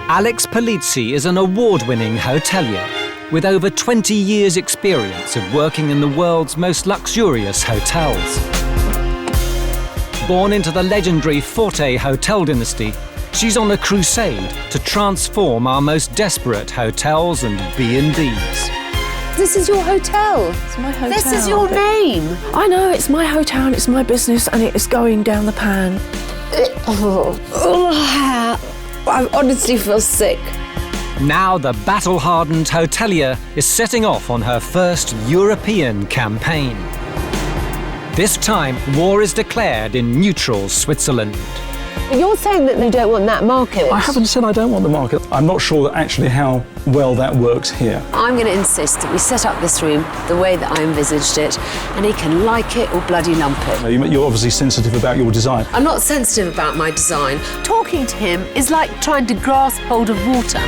Alex Polizzi is an award-winning hotelier with over 20 years' experience of working in the world's most luxurious hotels. Born into the legendary Forte hotel dynasty, she's on a crusade to transform our most desperate hotels and B&Bs. This is your hotel. It's my hotel. This is your name. I know, it's my hotel and it's my business and it is going down the pan. I honestly feel sick. Now the battle-hardened hotelier is setting off on her first European campaign. This time, war is declared in neutral Switzerland. You're saying that you don't want that market. I haven't said I don't want the market. I'm not sure actually how well that works here. I'm going to insist that we set up this room the way that I envisaged it, and he can like it or bloody lump it. You're obviously sensitive about your design. I'm not sensitive about my design. Talking to him is like trying to grasp hold of water.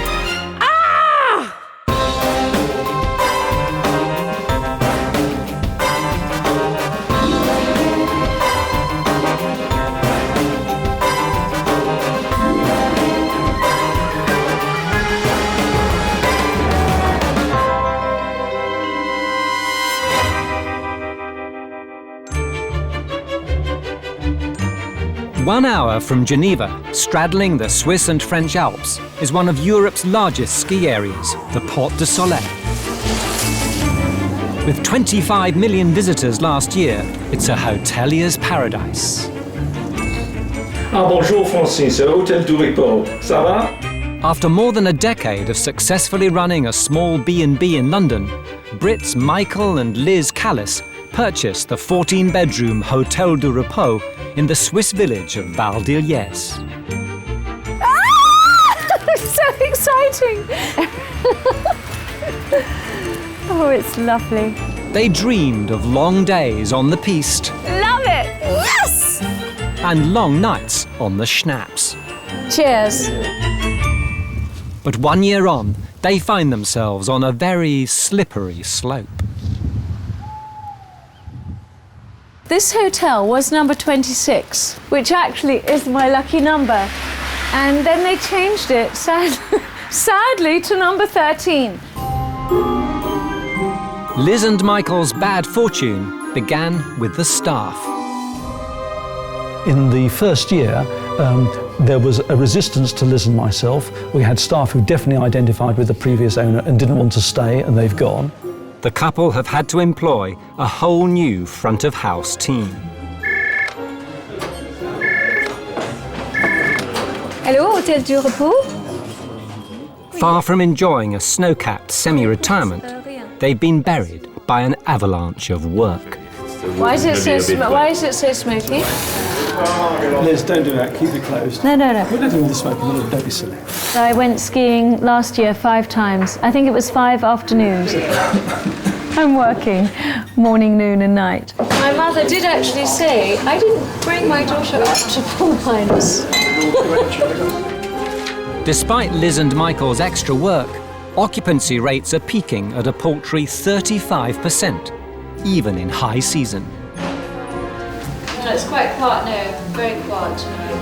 1 hour from Geneva, straddling the Swiss and French Alps, is one of Europe's largest ski areas, the Porte Du Soleil. With 25 million visitors last year, it's a hotelier's paradise. Bonjour Francis, Hotel Du Repos. Ça va? After more than a decade of successfully running a small B&B in London, Brits Michael and Liz Callis purchased the 14-bedroom Hotel Du Repos in the Swiss village of Val d'Illiers. So exciting! Oh, it's lovely. They dreamed of long days on the piste. Love it! Yes! And long nights on the schnapps. Cheers. But 1 year on, they find themselves on a very slippery slope. This hotel was number 26, which actually is my lucky number. And then they changed it, sadly, to number 13. Liz and Michael's bad fortune began with the staff. In the first year, there was a resistance to Liz and myself. We had staff who definitely identified with the previous owner and didn't want to stay, and they've gone. The couple have had to employ a whole new front-of-house team. Hello, Hotel Du Repos? Far from enjoying a snow-capped semi-retirement, they've been buried by an avalanche of work. Why is it so smoky? Liz, don't do that. Keep it closed. No. We're not doing the smoking. Don't be silly. I went skiing last year 5 times. I think it was 5 afternoons. I'm working morning, noon and night. My mother did actually say I didn't bring my daughter up to pool minus. Despite Liz and Michael's extra work, occupancy rates are peaking at a paltry 35%, even in high season. No, it's quite quiet now, very quiet tonight.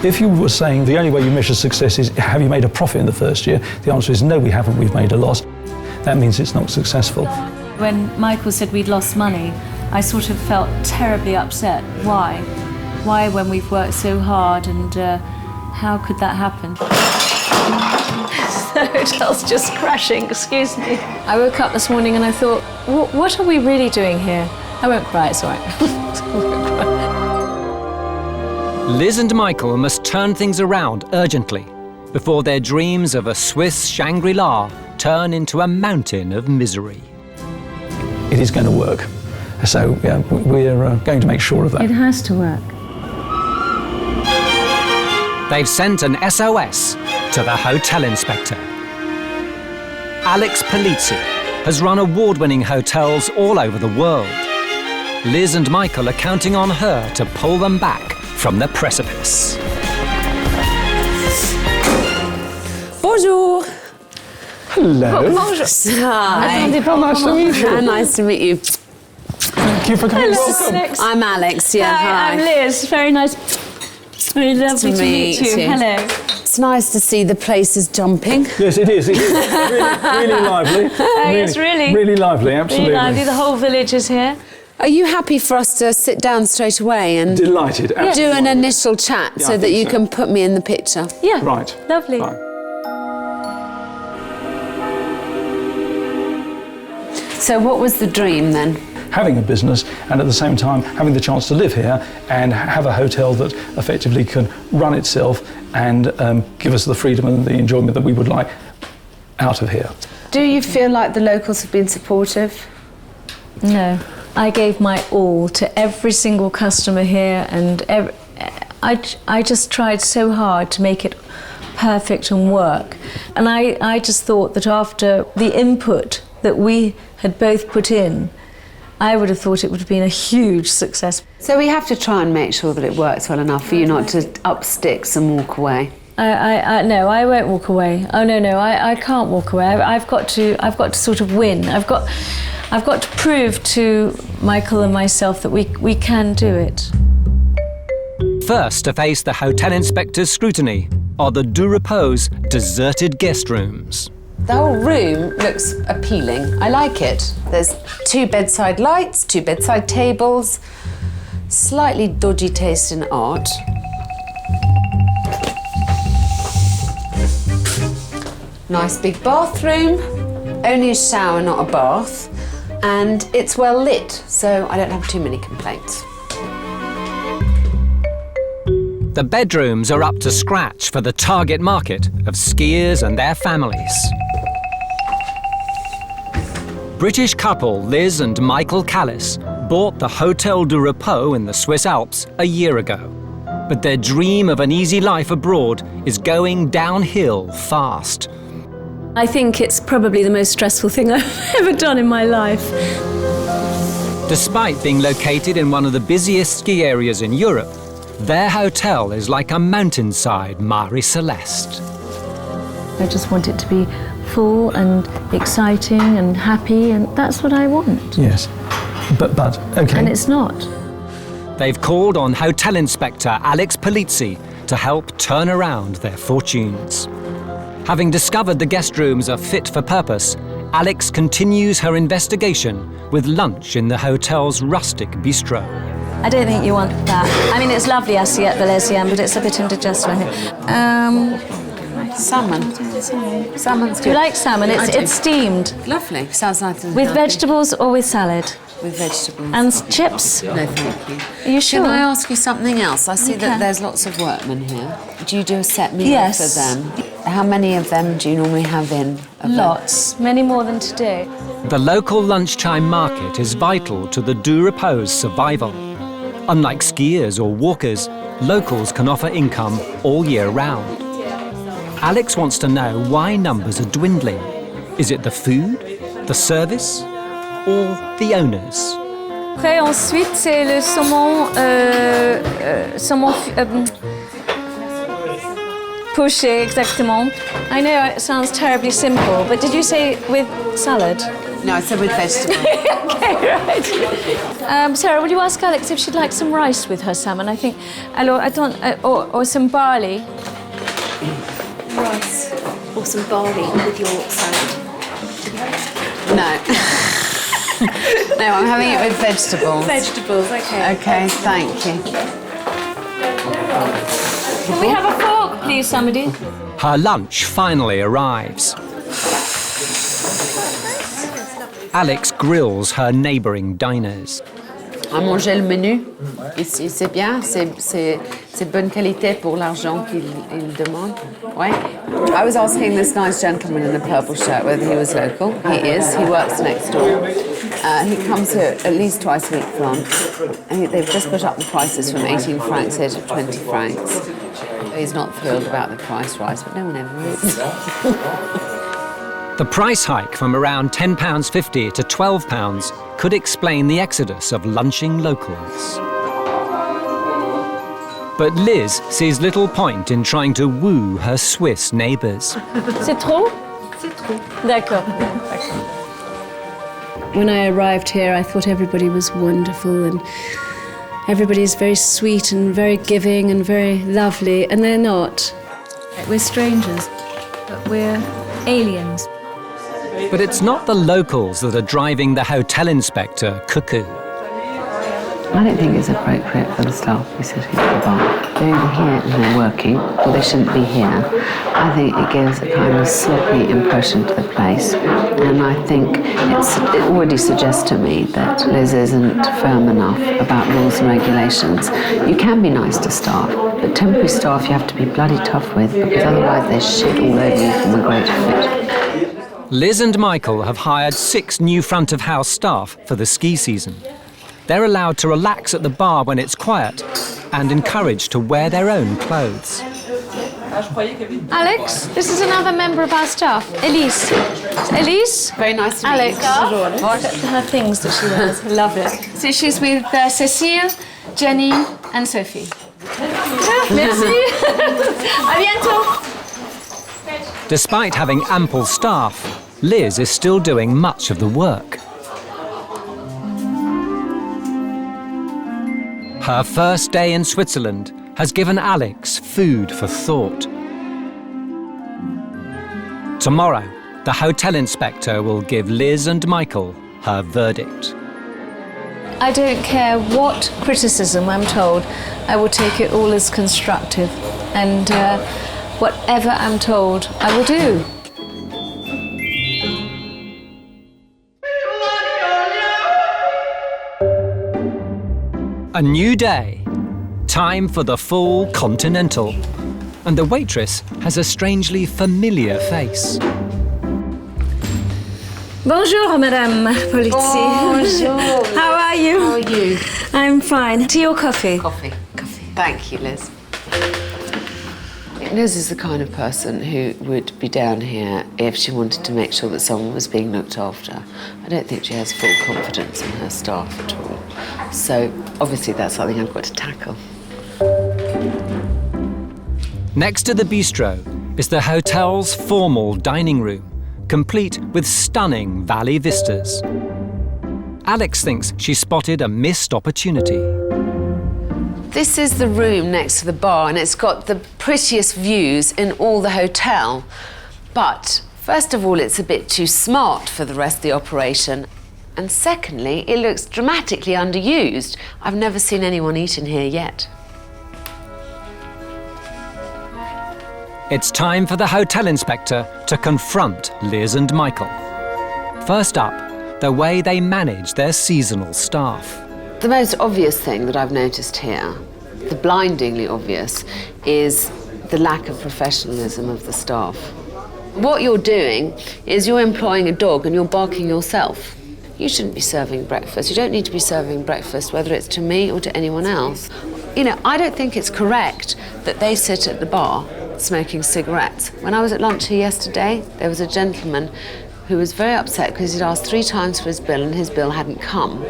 If you were saying the only way you measure success is have you made a profit in the first year, the answer is no, we haven't, we've made a loss. That means it's not successful. When Michael said we'd lost money, I sort of felt terribly upset. Why? Why when we've worked so hard, and how could that happen? The hotel's just crashing, excuse me. I woke up this morning and I thought, what are we really doing here? I won't cry, it's all right. I won't cry. Liz and Michael must turn things around urgently before their dreams of a Swiss Shangri-La turn into a mountain of misery. It is going to work. So yeah, we're going to make sure of that. It has to work. They've sent an SOS to the hotel inspector. Alex Polizzi has run award-winning hotels all over the world. Liz and Michael are counting on her to pull them back from the precipice. Bonjour. Hello. Bonjour. Hi. Nice to meet you. Nice to meet you. Thank you for coming. Hello, Welcome. Alex. I'm Alex, yeah, Hi, hi. I'm Liz. Very nice. Very lovely to meet you. Hello. It's nice to see the place is jumping. Yes, it is. It is really lively. It's really lively. Absolutely. Really lively. The whole village is here. Are you happy for us to sit down straight away and Delighted. do Absolutely. an initial chat Yeah, so I that think you so. can put me in the picture? Yeah. Right. Lovely. Fine. So what was the dream then? Having a business and at the same time having the chance to live here and have a hotel that effectively can run itself and give us the freedom and the enjoyment that we would like out of here. Do you feel like the locals have been supportive? No. I gave my all to every single customer here, and I just tried so hard to make it perfect and work. And I just thought that after the input that we had both put in, I would have thought it would have been a huge success. So we have to try and make sure that it works well enough for you not to up sticks and walk away. No, I won't walk away. Oh no, I can't walk away. I've got to sort of win. I've got to prove to Michael and myself that we can do it. First to face the hotel inspector's scrutiny are the Du Repos deserted guest rooms. The whole room looks appealing. I like it. There's 2 bedside lights, 2 bedside tables, slightly dodgy taste in art. Nice big bathroom, only a shower, not a bath, and it's well lit, so I don't have too many complaints. The bedrooms are up to scratch for the target market of skiers and their families. British couple Liz and Michael Callis bought the Hotel Du Repos in the Swiss Alps a year ago. But their dream of an easy life abroad is going downhill fast. I think it's probably the most stressful thing I've ever done in my life. Despite being located in one of the busiest ski areas in Europe, their hotel is like a mountainside Mare Celeste. I just want it to be full and exciting and happy, and that's what I want. Yes. But okay. And it's not. They've called on Hotel Inspector Alex Polizzi to help turn around their fortunes. Having discovered the guest rooms are fit for purpose, Alex continues her investigation with lunch in the hotel's rustic bistro. I don't think you want that. I mean, it's lovely assiette Valesian, but it's a bit indigestion, I think. Salmon. Salmon's good. Do you like salmon? I do. It's steamed. Lovely. Sounds nice and With healthy. vegetables or with salad? With vegetables. And chips? No, thank you. Are you sure? Can I ask you something else? I see You that can. there's lots of workmen here. Do you do a set meal Yes. for them? How many of them do you normally have in? Lots. Many more than today. The local lunchtime market is vital to the Du Repos' survival. Unlike skiers or walkers, locals can offer income all year round. Alex wants to know why numbers are dwindling. Is it the food, the service, or the owners? Après, ensuite, c'est le saumon, poché, exactement. I know it sounds terribly simple, but did you say with salad? No, I said with vegetables. Okay, right. Sarah, would you ask Alex if she'd like some rice with her salmon? I think, or some barley. Rice or some barley with your salad. No. No, I'm having it with vegetables. Vegetables, okay. Okay, thank you. Can we have a fork, please, somebody? Her lunch finally arrives. Alex grills her neighbouring diners. À manger le menu. Ici, c'est bien, c'est bonne qualité pour l'argent qu'il demande. Ouais. I was asking this nice gentleman in the purple shirt whether he was local. He is. He works next door. He comes here at least twice a week for lunch. And they've just put up the prices from 18 francs here to 20 francs. He's not thrilled about the price rise, but no one ever is. The price hike from around £10.50 to £12 could explain the exodus of lunching locals. But Liz sees little point in trying to woo her Swiss neighbours. C'est trop? C'est trop. D'accord. When I arrived here, I thought everybody was wonderful and everybody's very sweet and very giving and very lovely, and they're not. We're strangers, but we're aliens. But it's not the locals that are driving the hotel inspector cuckoo. I don't think it's appropriate for the staff to be sitting at the bar. They're either here and they're working, or they shouldn't be here. I think it gives a kind of sloppy impression to the place, and I think it already suggests to me that Liz isn't firm enough about rules and regulations. You can be nice to staff, but temporary staff you have to be bloody tough with, because otherwise there's shit all over you from a great fit. Liz and Michael have hired 6 new front-of-house staff for the ski season. They're allowed to relax at the bar when it's quiet and encouraged to wear their own clothes. Alex, this is another member of our staff, Elise. Elise? Very nice to Alex. meet you. What? Her things that she wears. Love it. So she's with Cécile, Jenny and Sophie. Merci. À bientôt. Despite having ample staff, Liz is still doing much of the work. Her first day in Switzerland has given Alex food for thought. Tomorrow, the hotel inspector will give Liz and Michael her verdict. I don't care what criticism I'm told, I will take it all as constructive. And whatever I'm told, I will do. A new day. Time for the full continental. And the waitress has a strangely familiar face. Bonjour, Madame Polizzi. Bonjour. How are you? How are you? I'm fine. Tea or coffee? Coffee. Thank you, Liz. Liz is the kind of person who would be down here if she wanted to make sure that someone was being looked after. I don't think she has full confidence in her staff at all. So, obviously, that's something I've got to tackle. Next to the bistro is the hotel's formal dining room, complete with stunning valley vistas. Alex thinks she spotted a missed opportunity. This is the room next to the bar, and it's got the prettiest views in all the hotel. But, first of all, it's a bit too smart for the rest of the operation. And secondly, it looks dramatically underused. I've never seen anyone eat in here yet. It's time for the hotel inspector to confront Liz and Michael. First up, the way they manage their seasonal staff. The most obvious thing that I've noticed here, the blindingly obvious, is the lack of professionalism of the staff. What you're doing is you're employing a dog and you're barking yourself. You shouldn't be serving breakfast. You don't need to be serving breakfast, whether it's to me or to anyone else. You know, I don't think it's correct that they sit at the bar smoking cigarettes. When I was at lunch here yesterday, there was a gentleman who was very upset because he'd asked 3 times for his bill and his bill hadn't come.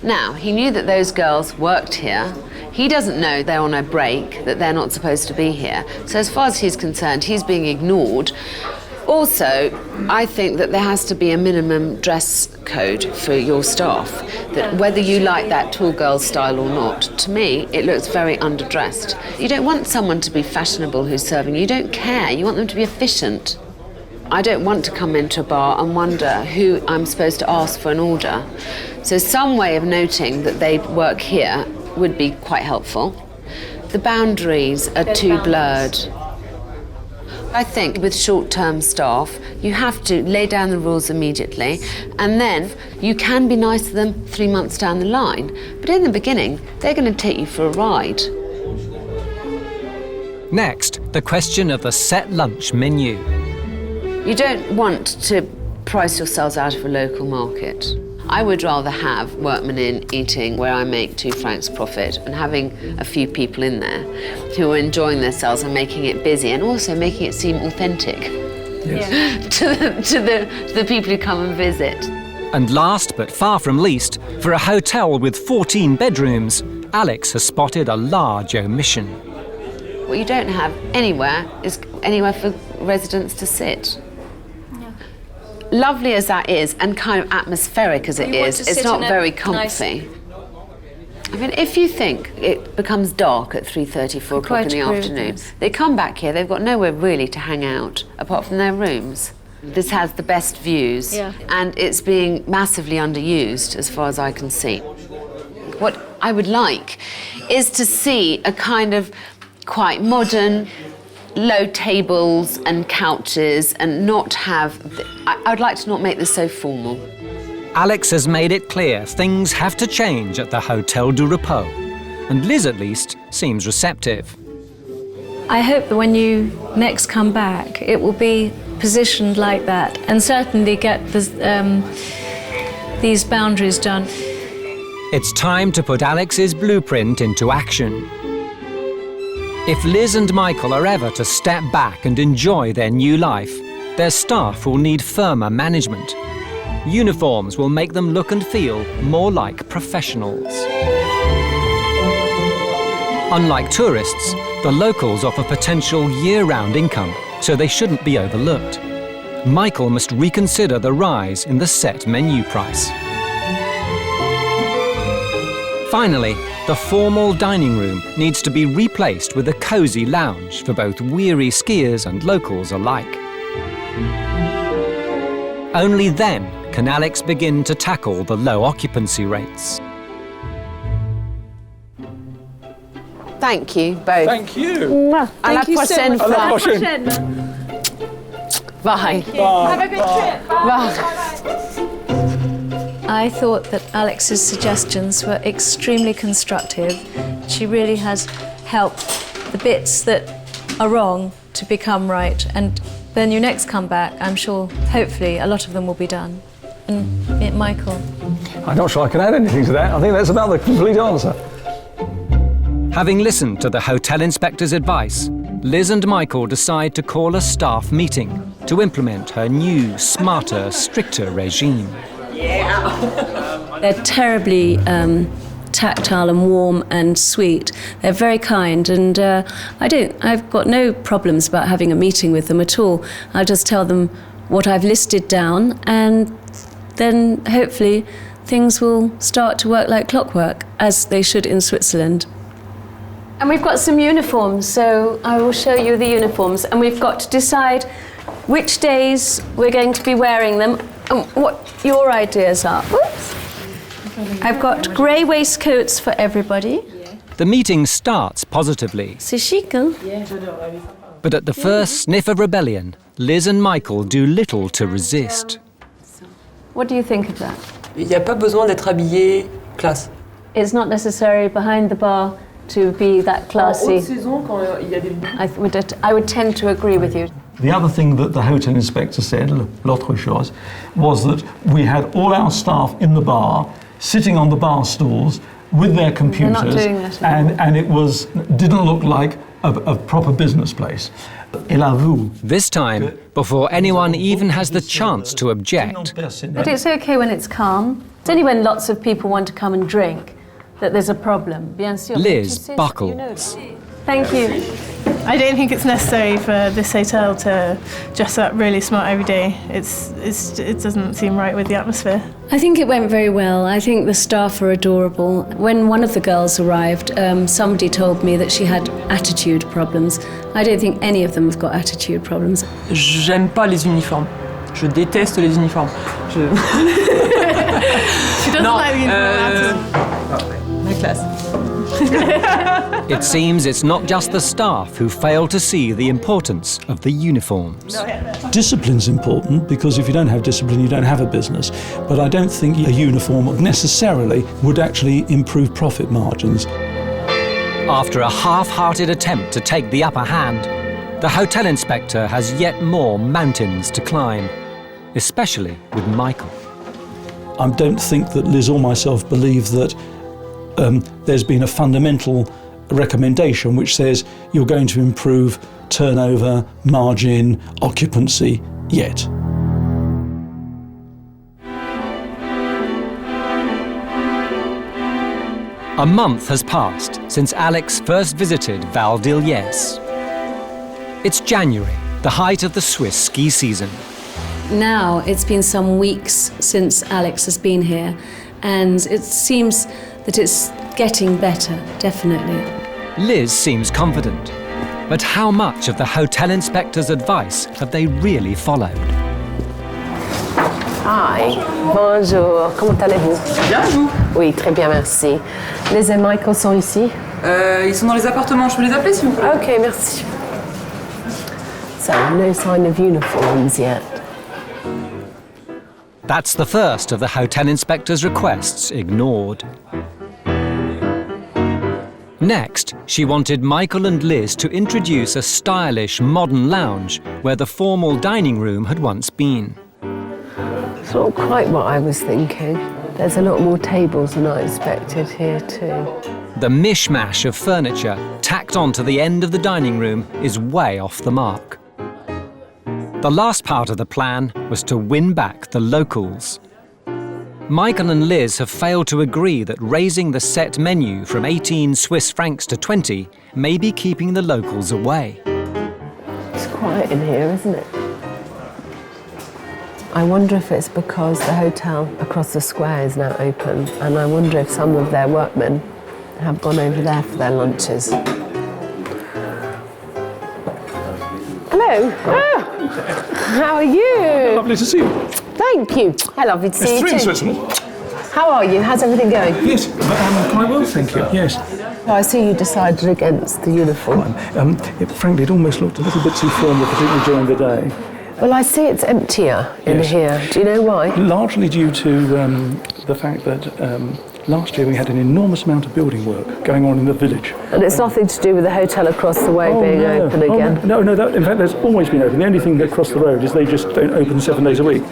Now, he knew that those girls worked here. He doesn't know they're on a break, that they're not supposed to be here. So as far as he's concerned, he's being ignored. Also, I think that there has to be a minimum dress code for your staff, that whether you like that tall girl style or not, to me, it looks very underdressed. You don't want someone to be fashionable who's serving you. You don't care. You want them to be efficient. I don't want to come into a bar and wonder who I'm supposed to ask for an order. So some way of noting that they work here would be quite helpful. The boundaries are too blurred. I think with short-term staff, you have to lay down the rules immediately, and then you can be nice to them 3 months down the line. But in the beginning, they're going to take you for a ride. Next, the question of the set lunch menu. You don't want to price yourselves out of a local market. I would rather have workmen in eating where I make 2 francs profit and having a few people in there who are enjoying themselves and making it busy and also making it seem authentic to the people who come and visit. And last but far from least, for a hotel with 14 bedrooms, Alex has spotted a large omission. What you don't have anywhere is anywhere for residents to sit. Lovely as that is, and kind of atmospheric as it is, it's not very comfy. I mean, if you think it becomes dark at 3:30, 4 o'clock in the afternoon, they come back here, they've got nowhere really to hang out apart from their rooms. This has the best views, and it's being massively underused as far as I can see. What I would like is to see a kind of quite modern, low tables and couches, and not have... I'd like to not make this so formal. Alex has made it clear things have to change at the Hotel Du Repos, and Liz, at least, seems receptive. I hope that when you next come back, it will be positioned like that, and certainly get these boundaries done. It's time to put Alex's blueprint into action. If Liz and Michael are ever to step back and enjoy their new life, their staff will need firmer management. Uniforms will make them look and feel more like professionals. Unlike tourists, the locals offer potential year-round income, so they shouldn't be overlooked. Michael must reconsider the rise in the set menu price. Finally, the formal dining room needs to be replaced with a cosy lounge for both weary skiers and locals alike. Only then can Alex begin to tackle the low occupancy rates. Thank you both. Thank you. Thank you so much. Bye. Have a good trip. Bye. I thought that Alex's suggestions were extremely constructive. She really has helped the bits that are wrong to become right. And when you next come back, I'm sure, hopefully, a lot of them will be done. And Michael? I'm not sure I can add anything to that. I think that's about the complete answer. Having listened to the hotel inspector's advice, Liz and Michael decide to call a staff meeting to implement her new, smarter, stricter regime. They're terribly tactile and warm and sweet. They're very kind, and I've got no problems about having a meeting with them at all. I'll just tell them what I've listed down, and then hopefully things will start to work like clockwork, as they should in Switzerland. And we've got some uniforms, so I will show you the uniforms. And we've got to decide which days we're going to be wearing them and what your ideas are. Oops. I've got grey waistcoats for everybody. The meeting starts positively. C'est chic, hein? But at the first sniff of rebellion, Liz and Michael do little to resist. What do you think of that? Il n'y a pas besoin d'être habillé classe. It's not necessary behind the bar to be that classy. I would tend to agree with you. The other thing that the hotel inspector said, l'autre chose, was that we had all our staff in the bar, sitting on the bar stools with their computers, They're not doing that anymore. and it didn't look like a proper business place. This time, before anyone even has the chance to object. But it's okay when it's calm. It's only when lots of people want to come and drink that there's a problem. Bien sûr. Liz buckles. Thank you. I don't think it's necessary for this hotel to dress up really smart every day. It doesn't seem right with the atmosphere. I think it went very well. I think the staff are adorable. When one of the girls arrived, somebody told me that she had attitude problems. I don't think any of them have got attitude problems. J'aime pas les uniformes. Je déteste les uniformes. She doesn't like the uniform at all. La classe. It seems it's not just the staff who fail to see the importance of the uniforms. Discipline's important, because if you don't have discipline, you don't have a business. But I don't think a uniform necessarily would actually improve profit margins. After a half-hearted attempt to take the upper hand, the hotel inspector has yet more mountains to climb, especially with Michael. I don't think that Liz or myself believe that there's been a fundamental recommendation which says you're going to improve turnover, margin, occupancy yet. A month has passed since Alex first visited Val d'Illiers. It's January, the height of the Swiss ski season. Now it's been some weeks since Alex has been here, and it seems that it's getting better, definitely. Liz seems confident. But how much of the hotel inspector's advice have they really followed? Hi, bonjour, comment allez-vous? Bien, vous? Oui, très bien, merci. Liz and Michael sont ici? Ils sont dans les appartements, je peux les appeler s'il vous plaît? Ok, merci. So, no sign of uniforms yet. That's the first of the hotel inspector's requests ignored. Next, she wanted Michael and Liz to introduce a stylish, modern lounge where the formal dining room had once been. It's not quite what I was thinking. There's a lot more tables than I expected here too. The mishmash of furniture tacked onto the end of the dining room is way off the mark. The last part of the plan was to win back the locals. Michael and Liz have failed to agree that raising the set menu from 18 Swiss francs to 20 may be keeping the locals away. It's quiet in here, isn't it? I wonder if it's because the hotel across the square is now open, and I wonder if some of their workmen have gone over there for their lunches. Hello. Oh, how are you? Lovely to see you. Thank you. How lovely to see you It's 3 in too. Switzerland. How are you? How's everything going? Yes, quite well, thank you. Yes. Oh, I see you decided against the uniform. Frankly, it almost looked a little bit too formal, particularly during the day. Well, I see it's emptier in Yes. here. Do you know why? Largely due to the fact that last year we had an enormous amount of building work going on in the village. And it's nothing to do with the hotel across the way being open again. No, in fact, that's always been open. The only thing across the road is they just don't open 7 days a week.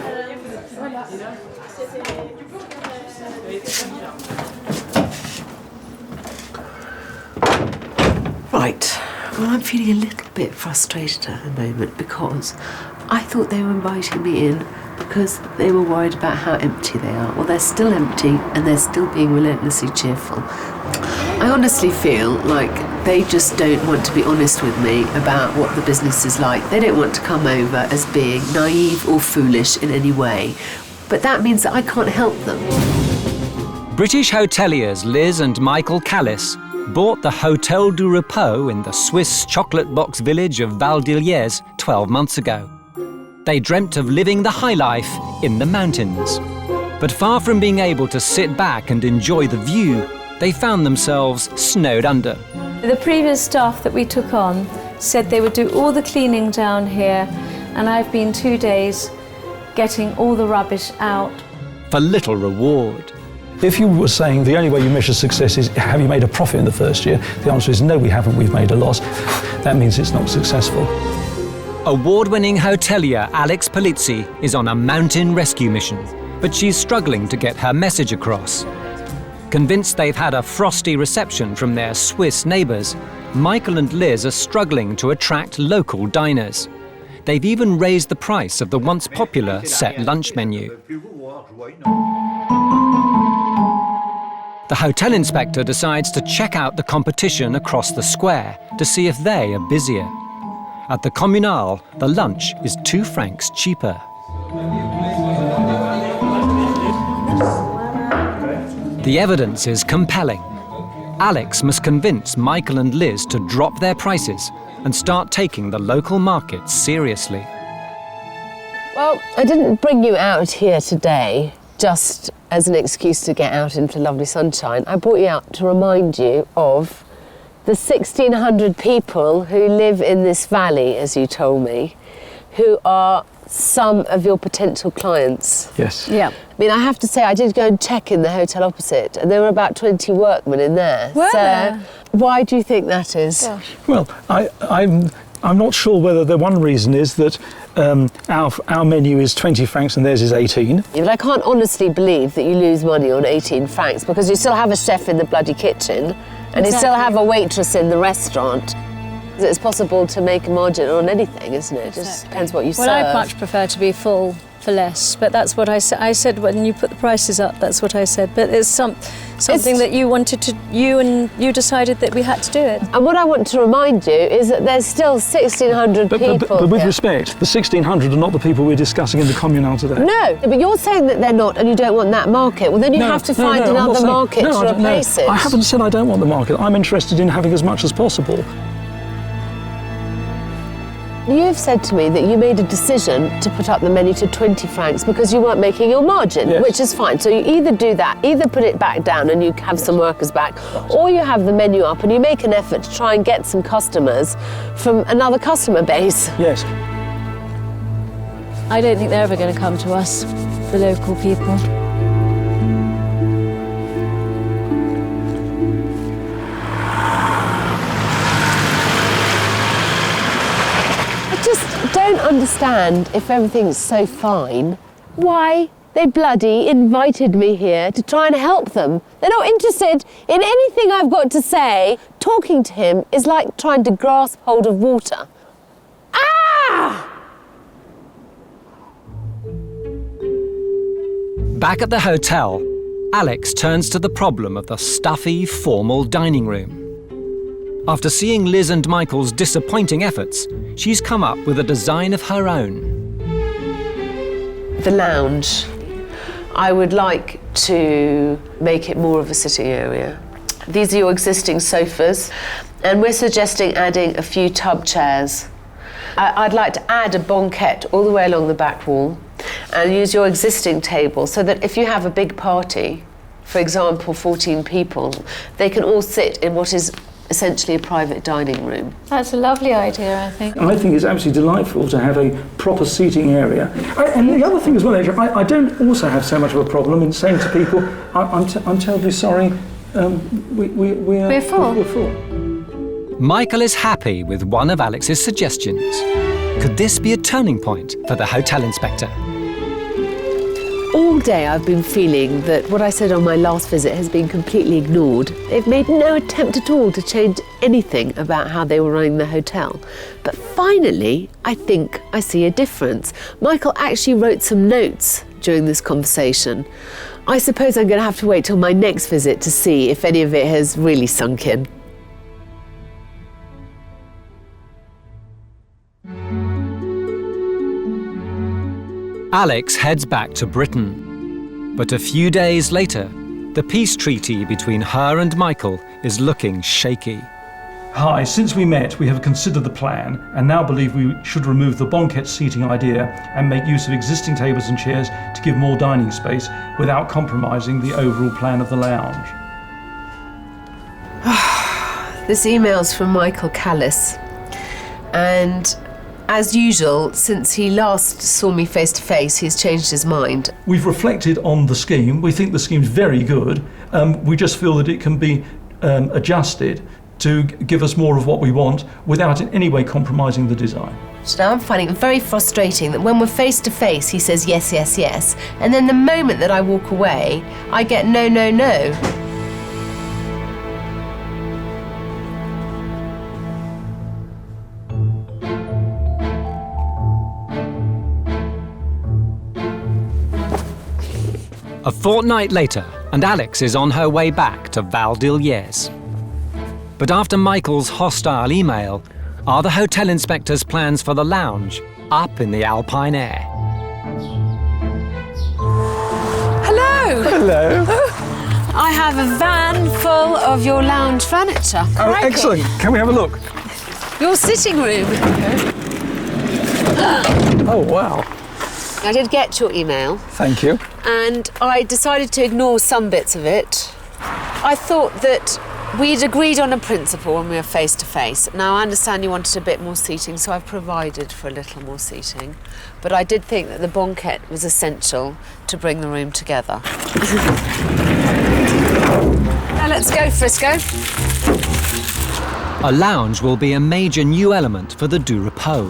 Right. Well, I'm feeling a little bit frustrated at the moment because I thought they were inviting me in because they were worried about how empty they are. Well, they're still empty and they're still being relentlessly cheerful. I honestly feel like they just don't want to be honest with me about what the business is like. They don't want to come over as being naive or foolish in any way. But that means that I can't help them. British hoteliers Liz and Michael Callis bought the Hotel Du Repos in the Swiss chocolate box village of Val d'Illiers 12 months ago. They dreamt of living the high life in the mountains. But far from being able to sit back and enjoy the view, they found themselves snowed under. The previous staff that we took on said they would do all the cleaning down here, and I've been 2 days getting all the rubbish out. For little reward. If you were saying the only way you measure success is have you made a profit in the first year, the answer is no, we haven't, we've made a loss. That means it's not successful. Award-winning hotelier Alex Polizzi is on a mountain rescue mission, but she's struggling to get her message across. Convinced they've had a frosty reception from their Swiss neighbours, Michael and Liz are struggling to attract local diners. They've even raised the price of the once popular set lunch menu. The hotel inspector decides to check out the competition across the square to see if they are busier. At the Communal, the lunch is 2 francs cheaper. The evidence is compelling. Alex must convince Michael and Liz to drop their prices and start taking the local markets seriously. Well, I didn't bring you out here today just as an excuse to get out into lovely sunshine. I brought you out to remind you of the 1,600 people who live in this valley, as you told me, who are some of your potential clients. Yes. Yeah. I mean, I have to say, I did go and check in the hotel opposite, and there were about 20 workmen in there. Were so, there? why do you think that is? Gosh. Well, I'm not sure whether the one reason is that our menu is 20 francs and theirs is 18. Yeah, but I can't honestly believe that you lose money on 18 francs because you still have a chef in the bloody kitchen and you still have a waitress in the restaurant. It's possible to make a margin on anything, isn't it? It just depends what you serve. Well, I'd much prefer to be full for less, but that's what I said. I said when you put the prices up, that's what I said. But it's something that you wanted to, you decided that we had to do it. And what I want to remind you is that there's still 1,600 people. But with here. respect, the 1,600 are not the people we're discussing in the communal today. No, but you're saying that they're not and you don't want that market. Well, then you have to find another market to replace it. I haven't said I don't want the market. I'm interested in having as much as possible. You've said to me that you made a decision to put up the menu to 20 francs because you weren't making your margin, which is fine. So you either do that, either put it back down and you have some workers back, or you have the menu up and you make an effort to try and get some customers from another customer base. Yes. I don't think they're ever going to come to us, the local people. Don't understand, if everything's so fine, why they bloody invited me here to try and help them. They're not interested in anything I've got to say. Talking to him is like trying to grasp hold of water. Ah! Back at the hotel, Alex turns to the problem of the stuffy, formal dining room. After seeing Liz and Michael's disappointing efforts, she's come up with a design of her own. The lounge. I would like to make it more of a sitting area. These are your existing sofas, and we're suggesting adding a few tub chairs. I'd like to add a banquette all the way along the back wall and use your existing table so that if you have a big party, for example, 14 people, they can all sit in what is essentially a private dining room. That's a lovely idea, I think. I think it's absolutely delightful to have a proper seating area. And the other thing as well, Adrian, I don't also have so much of a problem in saying to people, I'm terribly sorry, we're full. We're full. Michael is happy with one of Alex's suggestions. Could this be a turning point for the hotel inspector? All day I've been feeling that what I said on my last visit has been completely ignored. They've made no attempt at all to change anything about how they were running the hotel. But finally, I think I see a difference. Michael actually wrote some notes during this conversation. I suppose I'm going to have to wait till my next visit to see if any of it has really sunk in. Alex heads back to Britain. But a few days later, the peace treaty between her and Michael is looking shaky. Hi, since we met, we have considered the plan and now believe we should remove the banquette seating idea and make use of existing tables and chairs to give more dining space without compromising the overall plan of the lounge. This email's from Michael Callis, and as usual, since he last saw me face to face, he's changed his mind. We've reflected on the scheme. We think the scheme's very good. We just feel that it can be adjusted to give us more of what we want without in any way compromising the design. So now I'm finding it very frustrating that when we're face to face, he says yes, yes, yes, and then the moment that I walk away, I get no, no, no. A fortnight later, and Alex is on her way back to Val d'Illiers. But after Michael's hostile email, are the hotel inspector's plans for the lounge up in the alpine air? Hello! Hello. I have a van full of your lounge furniture. Oh, Crikey. excellent. Can we have a look? Your sitting room. Oh, wow. I did get your email. Thank you. And I decided to ignore some bits of it. I thought that we'd agreed on a principle when we were face to face. Now, I understand you wanted a bit more seating, so I've provided for a little more seating. But I did think that the banquette was essential to bring the room together. Now let's go, Frisco. A lounge will be a major new element for the Du Repos.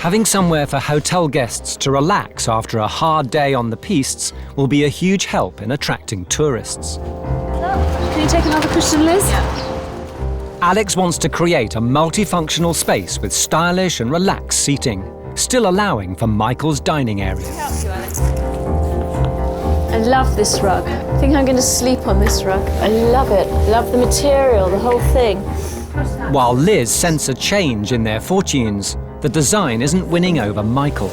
Having somewhere for hotel guests to relax after a hard day on the pistes will be a huge help in attracting tourists. Can you take another cushion, Liz? Yeah. Alex wants to create a multifunctional space with stylish and relaxed seating, still allowing for Michael's dining area. I love this rug. I think I'm going to sleep on this rug. I love it. Love the material, the whole thing. While Liz senses a change in their fortunes, the design isn't winning over Michael.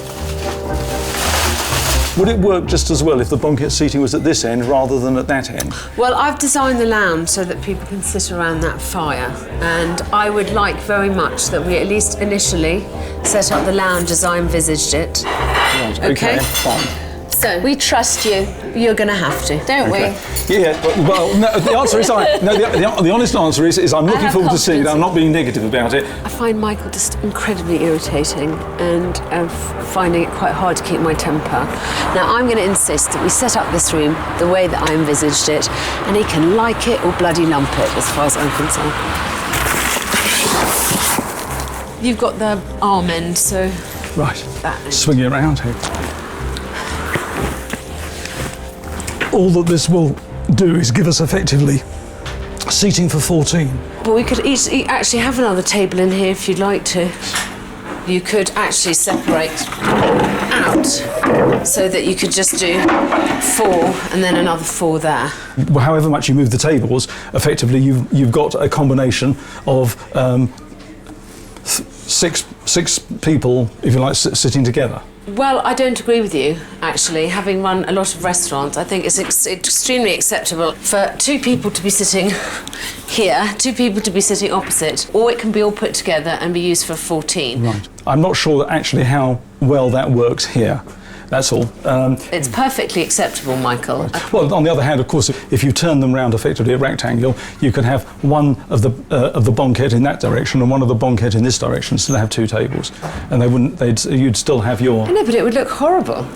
Would it work just as well if the banquette seating was at this end rather than at that end? Well, I've designed the lounge so that people can sit around that fire, and I would like very much that we at least initially set up the lounge as I envisaged it. Right, okay, fine. So we trust you. You're going to have to, don't we? Yeah, well, no, the answer is the honest answer is I'm looking forward to seeing it. I'm not being negative about it. I find Michael just incredibly irritating, and finding it quite hard to keep my temper. Now I'm going to insist that we set up this room the way that I envisaged it, and he can like it or bloody lump it, as far as I'm concerned. You've got the arm end, so right. That end. Swing it around here. All that this will do is give us effectively seating for 14. But we could actually have another table in here if you'd like to. You could actually separate out so that you could just do 4 and then another 4 there. Well, however much you move the tables, effectively you've got a combination of 6 people, if you like, sitting together. Well, I don't agree with you, actually. Having run a lot of restaurants, I think it's extremely acceptable for 2 people to be sitting here, 2 people to be sitting opposite, or it can be all put together and be used for 14. Right. I'm not sure actually how well that works here. That's all. It's perfectly acceptable, Michael. Right. Well, on the other hand, of course, if you turn them round effectively a rectangle, you can have one of the banquette in that direction and one of the banquette in this direction, so they have 2 tables, and you'd still have your. I know, but it would look horrible.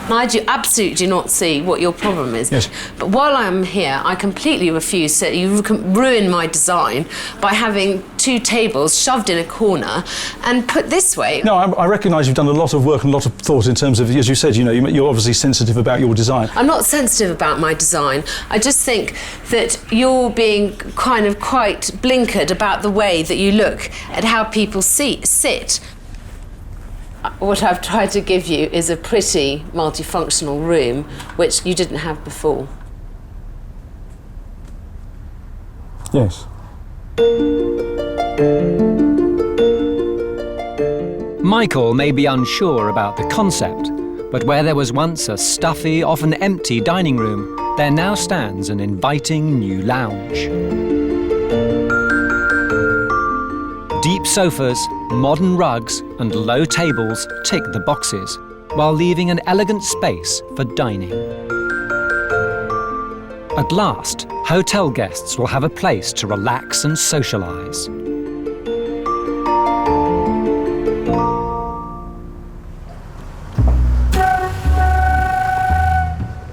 I absolutely do not see what your problem is. Yes. But while I'm here, I completely refuse to. You can ruin my design by having 2 tables shoved in a corner and put this way. No, I recognise you've done a lot of work and a lot of thought in terms of, as you said, you're obviously sensitive about your design. I'm not sensitive about my design. I just think that you're being kind of quite blinkered about the way that you look at how people sit. What I've tried to give you is a pretty multifunctional room, which you didn't have before. Yes. Michael may be unsure about the concept, but where there was once a stuffy, often empty dining room, there now stands an inviting new lounge. Deep sofas, modern rugs and low tables tick the boxes, while leaving an elegant space for dining. At last, hotel guests will have a place to relax and socialise.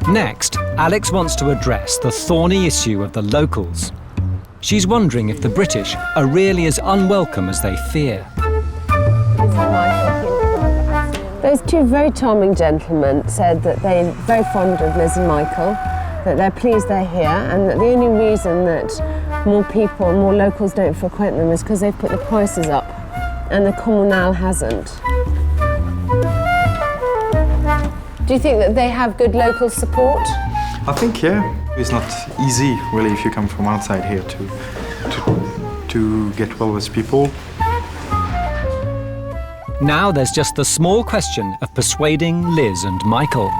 Next, Alex wants to address the thorny issue of the locals. She's wondering if the British are really as unwelcome as they fear. Those 2 very charming gentlemen said that they're very fond of Liz and Michael, that they're pleased they're here, and that the only reason that more people, more locals don't frequent them is because they've put the prices up, and the Communal hasn't. Do you think that they have good local support? I think, yeah. It's not easy, really, if you come from outside here to get well with people. Now there's just the small question of persuading Liz and Michael.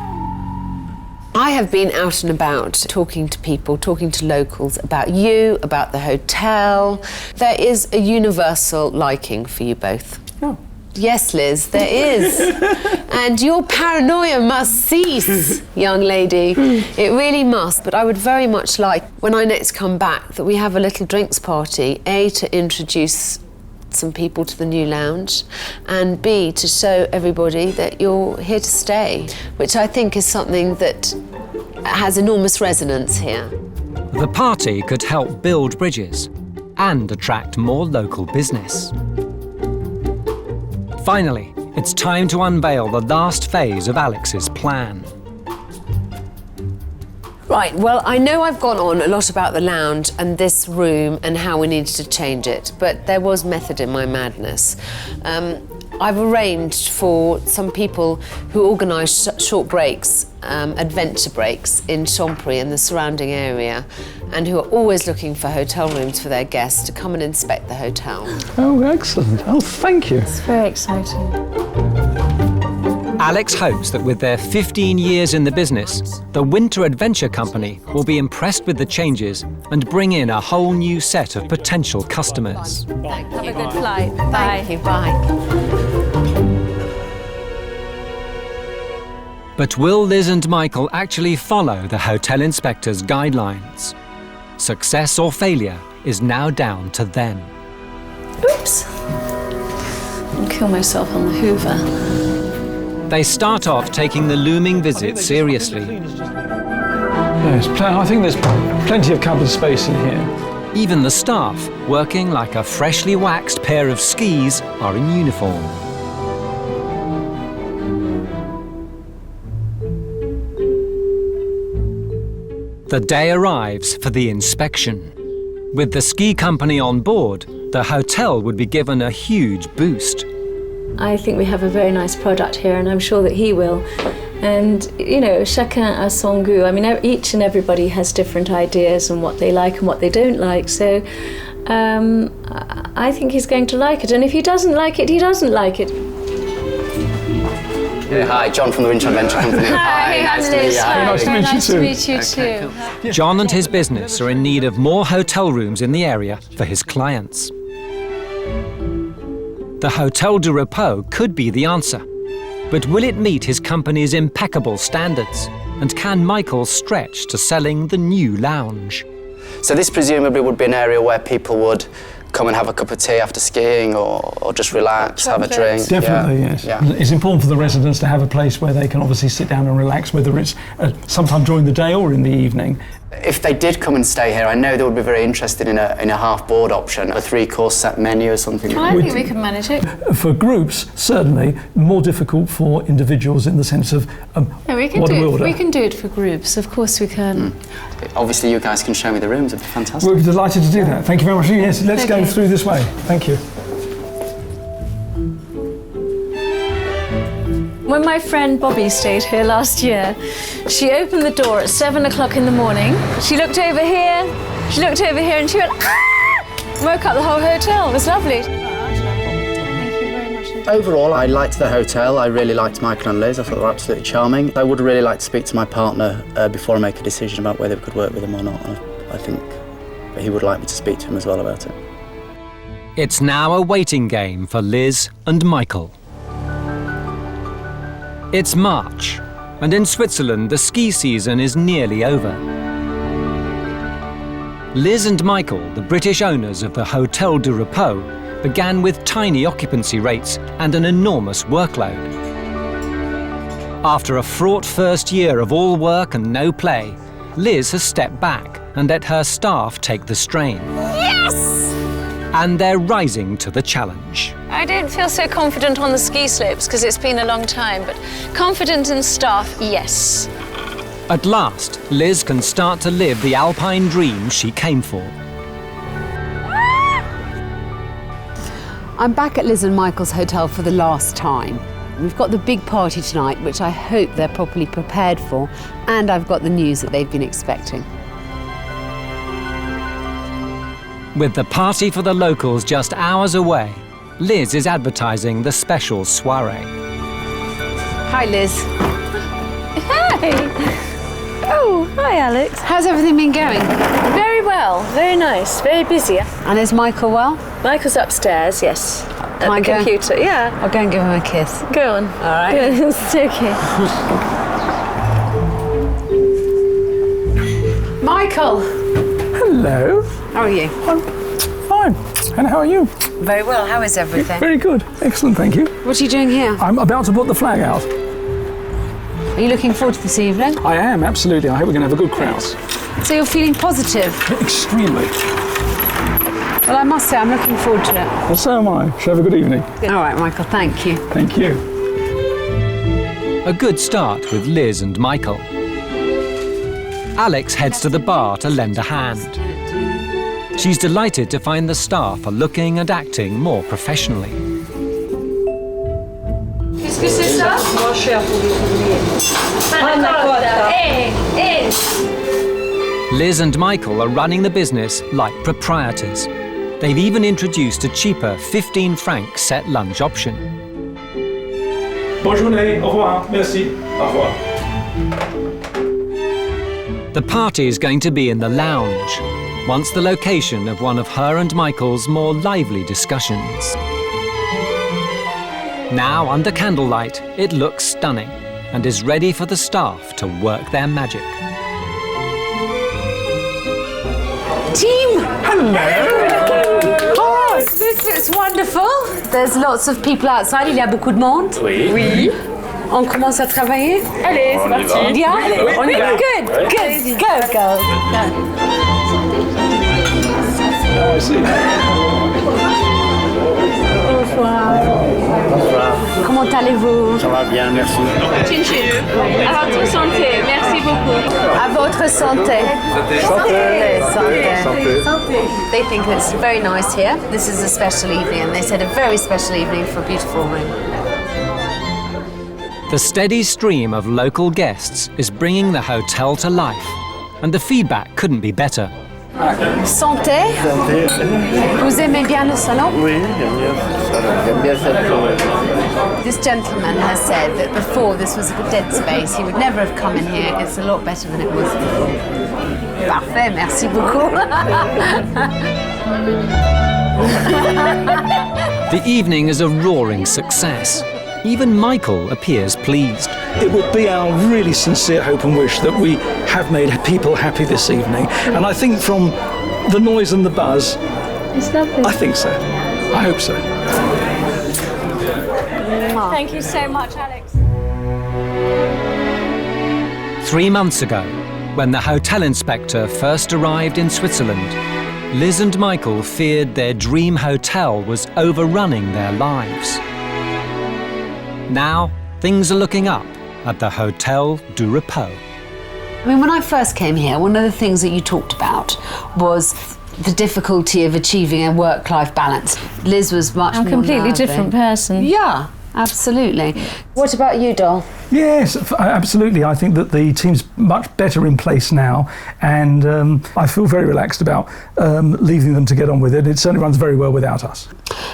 I have been out and about talking to people, talking to locals about you, about the hotel. There is a universal liking for you both. Oh. Yes, Liz, there is. And your paranoia must cease, young lady. It really must. But I would very much like, when I next come back, that we have a little drinks party, A, to introduce some people to the new lounge, and B, to show everybody that you're here to stay, which I think is something that has enormous resonance here. The party could help build bridges and attract more local business. Finally, it's time to unveil the last phase of Alex's plan. Right, well, I know I've gone on a lot about the lounge and this room and how we needed to change it, but there was method in my madness. I've arranged for some people who organise short breaks, adventure breaks in Chambéry and the surrounding area, and who are always looking for hotel rooms for their guests to come and inspect the hotel. Oh, excellent. Oh, thank you. It's very exciting. Alex hopes that with their 15 years in the business, the Winter Adventure Company will be impressed with the changes and bring in a whole new set of potential customers. Have a good flight. Thank you, bye. But will Liz and Michael actually follow the hotel inspector's guidelines? Success or failure is now down to them. Oops. I'll kill myself on the Hoover. They start off taking the looming visit seriously. Yes, I think there's plenty of cupboard space in here. Even the staff, working like a freshly waxed pair of skis, are in uniform. The day arrives for the inspection. With the ski company on board, the hotel would be given a huge boost. I think we have a very nice product here, and I'm sure that he will. And, you know, chacun a son goût. I mean, each and everybody has different ideas and what they like and what they don't like. So I think he's going to like it. And if he doesn't like it, he doesn't like it. Yeah, hi, John from the Winter Adventure Company. Hi, nice to Liz. meet you. Hi, Nice to very meet you nice too. to meet you Okay, too. John and his business are in need of more hotel rooms in the area for his clients. The Hotel Du Repos could be the answer. But will it meet his company's impeccable standards? And can Michael stretch to selling the new lounge? So this presumably would be an area where people would come and have a cup of tea after skiing or just relax, have a drink. Definitely, yes. Yeah. It's important for the residents to have a place where they can obviously sit down and relax, whether it's sometime during the day or in the evening. If they did come and stay here, I know they would be very interested in a half-board option, a 3-course set menu or something. I think we can manage it. For groups, certainly, more difficult for individuals in the sense of No, we can what do do we it. order? We can do it for groups. Of course we can. Obviously, you guys can show me the rooms. It'd be fantastic. We're delighted to do that. Thank you very much. Yes, let's go Okay. through this way. Thank you. When my friend Bobby stayed here last year, she opened the door at 7 o'clock in the morning. She looked over here, and she went, ah! Woke up the whole hotel. It was lovely. Thank you very much. Overall, I liked the hotel. I really liked Michael and Liz. I thought they were absolutely charming. I would really like to speak to my partner before I make a decision about whether we could work with him or not. I think he would like me to speak to him as well about it. It's now a waiting game for Liz and Michael. It's March, and in Switzerland the ski season is nearly over. Liz and Michael, the British owners of the Hotel Du Repos, began with tiny occupancy rates and an enormous workload. After a fraught first year of all work and no play, Liz has stepped back and let her staff take the strain. Yes! And they're rising to the challenge. I don't feel so confident on the ski slopes because it's been a long time, but confident in staff, yes. At last, Liz can start to live the alpine dream she came for. I'm back at Liz and Michael's hotel for the last time. We've got the big party tonight, which I hope they're properly prepared for, and I've got the news that they've been expecting. With the party for the locals just hours away, Liz is advertising the special soiree. Hi, Liz. Hey! Oh, hi, Alex. How's everything been going? Very well, very nice, very busy. And is Michael well? Michael's upstairs, yes. At I the go? computer, yeah. I'll go and give him a kiss. Go on. All right. Good. It's okay. Michael! Hello. How are you? I'm fine. And how are you? Very well. How is everything? Very good. Excellent, thank you. What are you doing here? I'm about to put the flag out. Are you looking forward to this evening? I am, absolutely. I hope we're going to have a good crowd. So you're feeling positive? Extremely. Well, I must say, I'm looking forward to it. Well, so am I. Shall have a good evening. All right, Michael, thank you. Thank you. A good start with Liz and Michael. Alex heads to the bar to lend a hand. She's delighted to find the staff are looking and acting more professionally. Qu'est-ce que c'est ça? Moins cher pour les ouvriers. Liz and Michael are running the business like proprietors. They've even introduced a cheaper 15 franc set lunch option. Bonne journée, au revoir, merci, au revoir. The party is going to be in the lounge, once the location of one of her and Michael's more lively discussions. Now, under candlelight, it looks stunning and is ready for the staff to work their magic. Team! Hello! Oh, this is wonderful. There's lots of people outside. Il y a beaucoup de monde. Oui. On commence à travailler. Allez, c'est parti. Bien? On y va. Good, good. Go, girls. Bonsoir. Comment allez-vous? Ça va bien, merci. Chin chin. À votre santé. Merci beaucoup. À votre santé. Santé. They think it's very nice here. This is a special evening, and they said a very special evening for a beautiful room. The steady stream of local guests is bringing the hotel to life, and the feedback couldn't be better. Santé. Vous aimez bien le salon? Oui, j'aime bien cette chose. This gentleman has said that before this was a dead space. He would never have come in here. It's a lot better than it was before. Parfait, merci beaucoup. The evening is a roaring success. Even Michael appears pleased. It would be our really sincere hope and wish that we have made people happy this evening. And I think from the noise and the buzz, It's lovely. I think so. I hope so. Thank you so much, Alex. 3 months ago, when the hotel inspector first arrived in Switzerland, Liz and Michael feared their dream hotel was overrunning their lives. Now, things are looking up at the Hotel Du Repos. I mean, when I first came here, one of the things that you talked about was the difficulty of achieving a work-life balance. Liz was much more I'm a completely nervy. different person. Yeah, absolutely. What about you, Dol? Yes, absolutely. I think that the team's much better in place now, and I feel very relaxed about leaving them to get on with it. It certainly runs very well without us.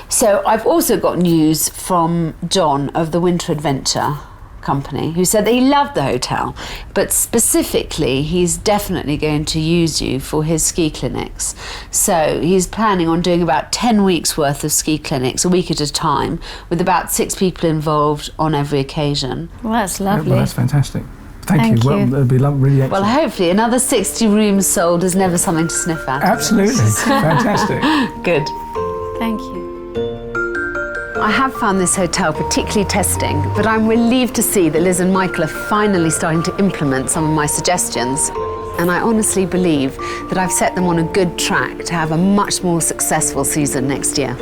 So I've also got news from John of the Winter Adventure company, who said that he loved the hotel, but specifically he's definitely going to use you for his ski clinics. So he's planning on doing about 10 weeks worth of ski clinics, a week at a time, with about 6 people involved on every occasion. Well, that's lovely. Well, that's fantastic. Thank you. Thank Well, you. it'd be really excellent. Well, hopefully another 60 rooms sold is never something to sniff at. Absolutely. Fantastic. Good. Thank you. I have found this hotel particularly testing, but I'm relieved to see that Liz and Michael are finally starting to implement some of my suggestions. And I honestly believe that I've set them on a good track to have a much more successful season next year.